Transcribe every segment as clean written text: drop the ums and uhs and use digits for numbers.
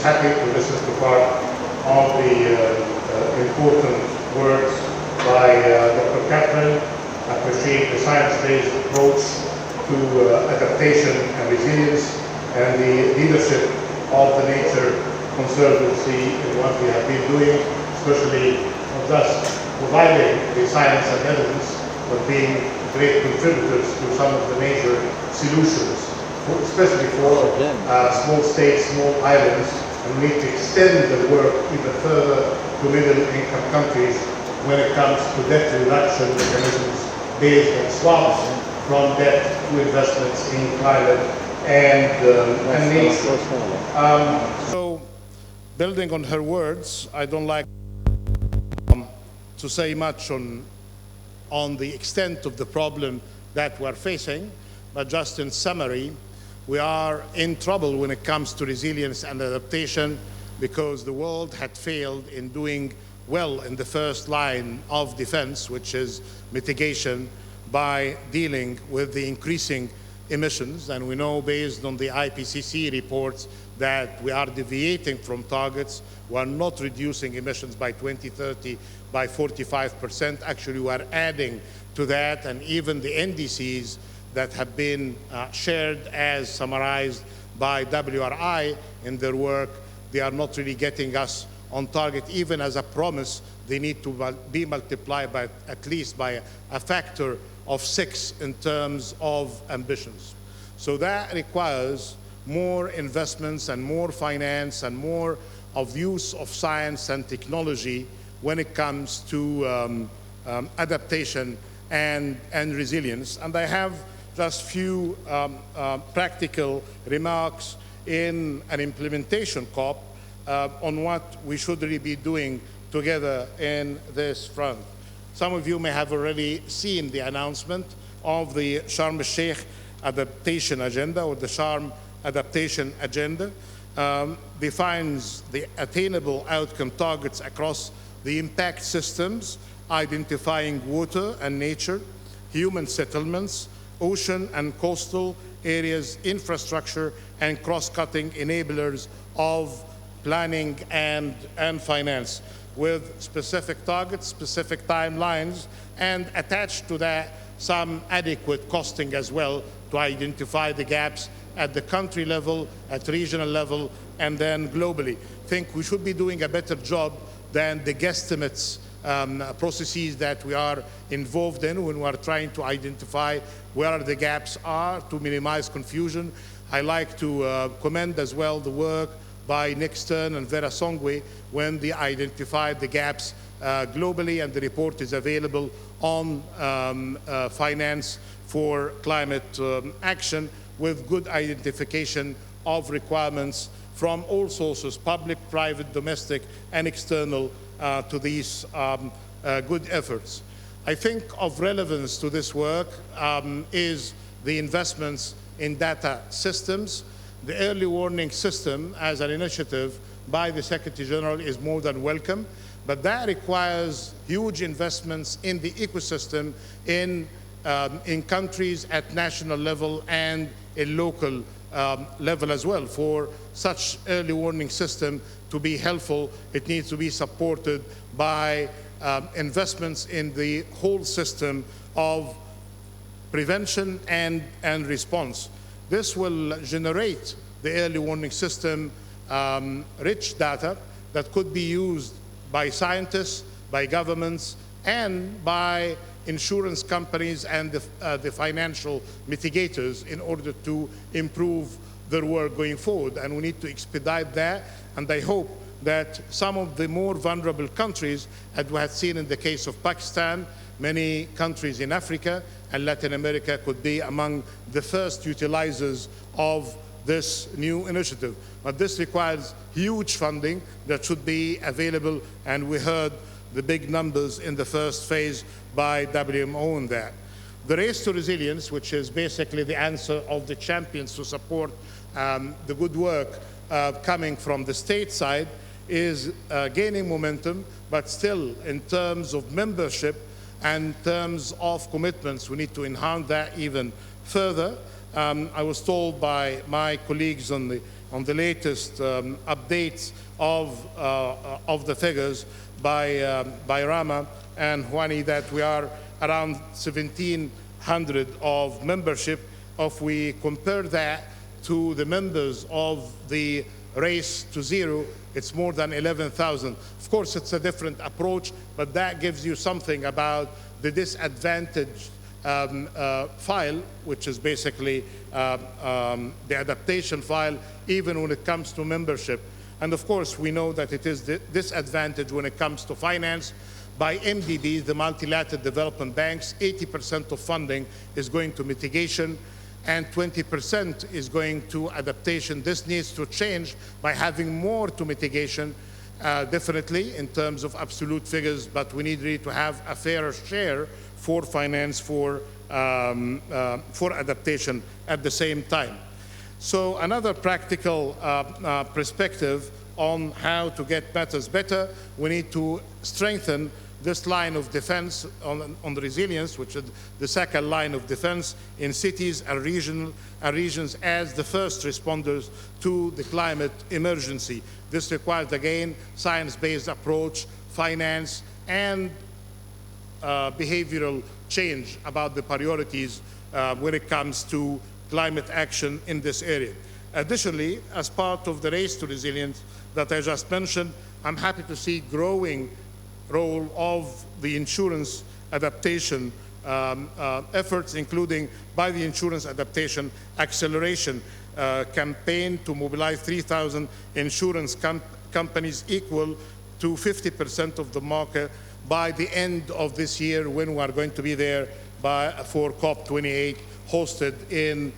happy to listen to part of the important words by Dr. Catherine. I appreciate the science-based approach to adaptation and resilience and the leadership of the Nature Conservancy in what we have been doing, especially not just providing the science and evidence, but being great contributors to some of the major solutions, especially for small states, small islands, and we need to extend the work even further to middle-income countries when it comes to debt reduction mechanisms based on swaps from debt to investments in climate and nature. So, building on her words, I don't like to say much on the extent of the problem that we're facing, but just in summary, we are in trouble when it comes to resilience and adaptation because the world had failed in doing well in the first line of defense, which is mitigation, by dealing with the increasing emissions. And we know based on the IPCC reports that we are deviating from targets. We are not reducing emissions by 2030 by 45%. Actually, we are adding to that, and even the NDCs that have been shared as summarized by WRI in their work, they are not really getting us on target. Even as a promise, they need to be multiplied by at least by a factor of 6 in terms of ambitions. So that requires more investments and more finance and more of use of science and technology when it comes to adaptation and resilience. And I have just few practical remarks in an implementation COP on what we should really be doing together in this front. Some of you may have already seen the announcement of the Sharm el-Sheikh Adaptation Agenda, or the Sharm Adaptation Agenda, defines the attainable outcome targets across the impact systems, identifying water and nature, human settlements, ocean and coastal areas, infrastructure, and cross-cutting enablers of planning and finance, with specific targets, specific timelines, and attached to that some adequate costing as well to identify the gaps at the country level, at regional level, and then globally. I think we should be doing a better job than the guesstimates processes that we are involved in when we are trying to identify where the gaps are to minimize confusion. I like to commend as well the work by Nick Stern and Vera Songwe when they identified the gaps globally, and the report is available on finance for climate action, with good identification of requirements from all sources, public, private, domestic, and external, to these good efforts. I think of relevance to this work is the investments in data systems. The early warning system as an initiative by the Secretary General is more than welcome, but that requires huge investments in the ecosystem in countries at national level and in local level as well. For such early warning system to be helpful, it needs to be supported by investments in the whole system of prevention and response. This will generate the early warning system rich data that could be used by scientists, by governments, and by insurance companies and the financial mitigators in order to improve their work going forward. And we need to expedite that, and I hope that some of the more vulnerable countries, as we have seen in the case of Pakistan, many countries in Africa and Latin America could be among the first utilizers of this new initiative. But this requires huge funding that should be available, and we heard the big numbers in the first phase by WMO on that. The race to resilience, which is basically the answer of the champions to support the good work coming from the state side, is gaining momentum, but still in terms of membership and in terms of commitments, we need to enhance that even further. I was told by my colleagues on the on the latest updates of the figures by Rama and Juani, that we are around 1,700 of membership. If we compare that to the members of the Race to Zero, it's more than 11,000. Of course, it's a different approach, but that gives you something about the disadvantaged file, which is basically the adaptation file, even when it comes to membership. And of course, we know that it is the disadvantage when it comes to finance. By MDBs, the multilateral development banks, 80% of funding is going to mitigation, and 20% is going to adaptation. This needs to change by having more to mitigation, definitely in terms of absolute figures, but we need really to have a fairer share for finance for adaptation at the same time. So another practical perspective on how to get matters better, we need to strengthen this line of defense on the resilience, which is the second line of defense in cities and regions as the first responders to the climate emergency. This requires, again, science-based approach, finance, and behavioral change about the priorities when it comes to climate action in this area. Additionally, as part of the Race to Resilience that I just mentioned, I'm happy to see growing role of the insurance adaptation efforts, including by the Insurance Adaptation Acceleration campaign to mobilize 3,000 insurance companies, equal to 50% of the market by the end of this year, when we are going to be there for COP28 hosted in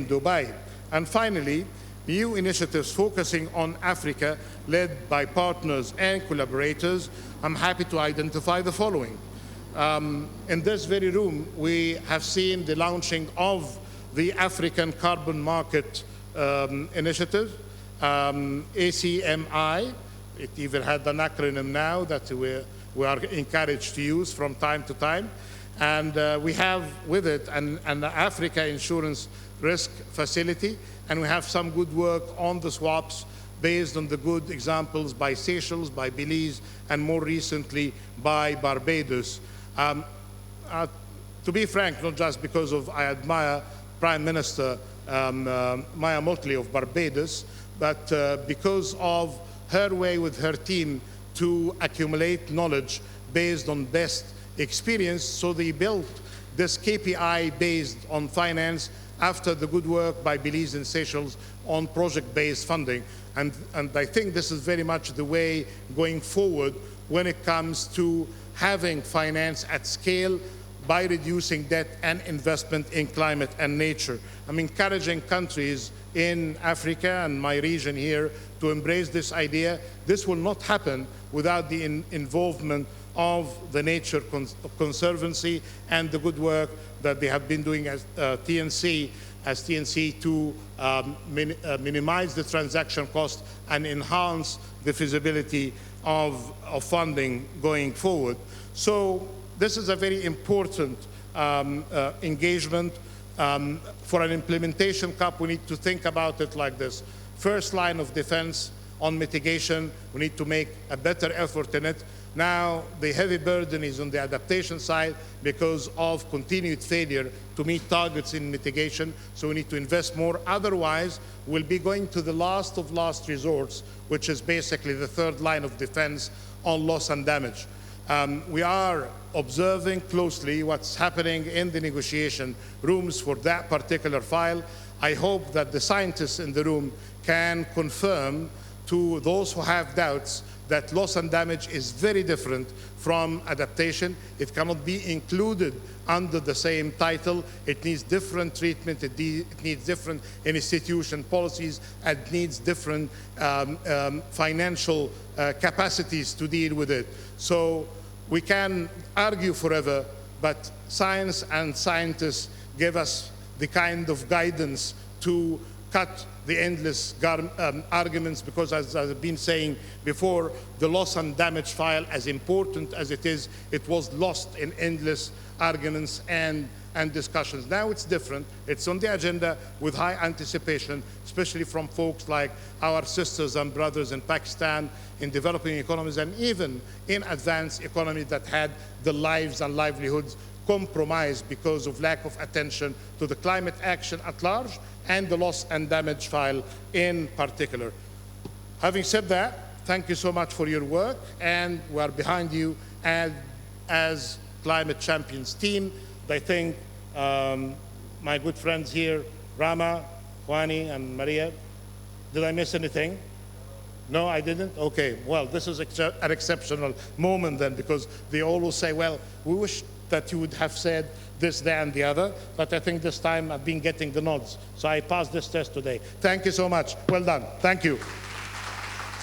Dubai. And finally, new initiatives focusing on Africa, led by partners and collaborators. I'm happy to identify the following. In this very room, we have seen the launching of the African Carbon Market Initiative, ACMI. It even had an acronym now that we are encouraged to use from time to time. And we have with it an Africa Insurance Risk Facility, and we have some good work on the swaps based on the good examples by Seychelles, by Belize, and more recently by Barbados. To be frank, not just because I admire Prime Minister Maya Motley of Barbados, but because of her way with her team to accumulate knowledge based on best experience. So they built this KPI based on finance after the good work by Belize and Seychelles on project-based funding. And I think this is very much the way going forward when it comes to having finance at scale by reducing debt and investment in climate and nature. I'm encouraging countries in Africa and my region here to embrace this idea. This will not happen without the involvement of the Nature Conservancy and the good work that they have been doing as TNC to minimize the transaction cost and enhance the feasibility of funding going forward. So this is a very important engagement. For an implementation COP, we need to think about it like this. First line of defense on mitigation, we need to make a better effort in it. Now, the heavy burden is on the adaptation side because of continued failure to meet targets in mitigation, so we need to invest more. Otherwise, we'll be going to the last of last resorts, which is basically the third line of defense on loss and damage. We are observing closely what's happening in the negotiation rooms for that particular file. I hope that the scientists in the room can confirm to those who have doubts that loss and damage is very different from adaptation. It cannot be included under the same title. It needs different treatment, it needs different institution policies, and it needs different financial capacities to deal with it. So we can argue forever, but science and scientists give us the kind of guidance to cut the endless arguments, because as I've been saying before, the loss and damage file, as important as it is, it was lost in endless arguments and discussions. Now it's different. It's on the agenda with high anticipation, especially from folks like our sisters and brothers in Pakistan, in developing economies, and even in advanced economies that had the lives and livelihoods compromised because of lack of attention to the climate action at large and the loss and damage file in particular. Having said that, thank you so much for your work, and we are behind you as Climate Champions team. I think my good friends here, Rama, Juani, and Maria, did I miss anything? No, I didn't? Okay, well, this is an exceptional moment then, because they always say, well, we wish that you would have said this, that, and the other, but I think this time I've been getting the nods. So I passed this test today. Thank you so much. Well done. Thank you.